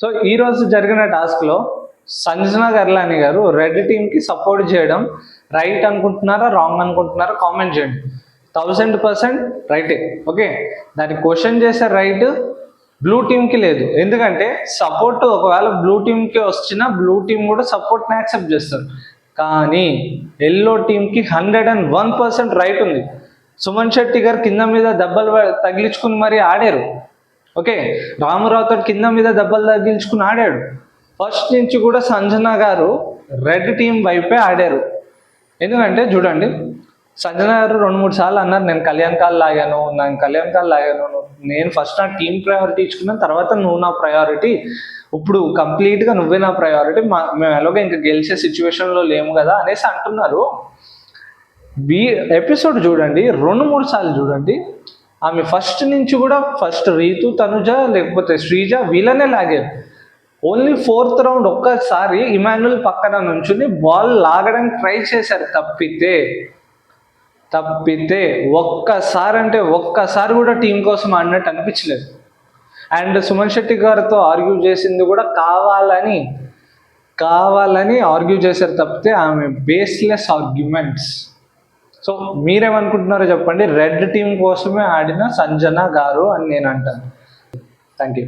So ఈరోజు జరిగిన టాస్క్లో సంజనా గర్లాని గారు రెడ్ టీమ్కి సపోర్ట్ చేయడం రైట్ అనుకుంటున్నారా రాంగ్ అనుకుంటున్నారా కామెంట్ చేయండి. 1000% రైటే. ఓకే, దాన్ని క్వశ్చన్ చేసే రైట్ బ్లూ టీమ్కి లేదు. ఎందుకంటే సపోర్ట్ ఒకవేళ బ్లూ టీమ్కి వచ్చినా బ్లూ టీమ్ కూడా సపోర్ట్ని యాక్సెప్ట్ చేస్తారు. కానీ ఎల్లో టీమ్కి 101% రైట్ ఉంది. సుమన్ శెట్టి గారు కింద మీద దెబ్బలు తగిలించుకుని మరీ ఆడారు. ఓకే, రామారావుతో కింద మీద దెబ్బలు తగిలించుకుని ఆడాడు. ఫస్ట్ నుంచి కూడా సంజన గారు రెడ్ టీం వైపే ఆడారు. ఎందుకంటే చూడండి, సంజన గారు 2-3 సార్లు అన్నారు నేను కళ్యాణ్ కాల్ లాగాను, నేను ఫస్ట్ నా టీం ప్రయారిటీ ఇచ్చుకున్నాను, తర్వాత నువ్వు నా ప్రయారిటీ, ఇప్పుడు కంప్లీట్గా నువ్వే నా ప్రయారిటీ, మేము ఎలాగో ఇంకా గెలిచే సిచ్యువేషన్లో లేము కదా అనేసి అంటున్నారు. ఎపిసోడ్ చూడండి, 2-3 సార్లు చూడండి. ఆమె ఫస్ట్ నుంచి కూడా ఫస్ట్ రీతు, తనుజ లేకపోతే శ్రీజ వీళ్ళనే లాగారు. ఓన్లీ 4th రౌండ్ ఒక్కసారి ఇమాన్యుల్ పక్కన నుంచుని బాల్ లాగడానికి ట్రై చేశారు. తప్పితే ఒక్కసారి కూడా టీం కోసం ఆడినట్టు అనిపించలేదు. అండ్ సుమన్ శెట్టి గారితో ఆర్గ్యూ చేసింది కూడా కావాలని ఆర్గ్యూ చేశారు తప్పితే ఆమె బేస్లెస్ ఆర్గ్యుమెంట్స్. సో మీరేమనుకుంటున్నారో చెప్పండి. రెడ్ టీం కోసమే ఆడిన సంజన గారు అని నేను అంటాను. Thank you.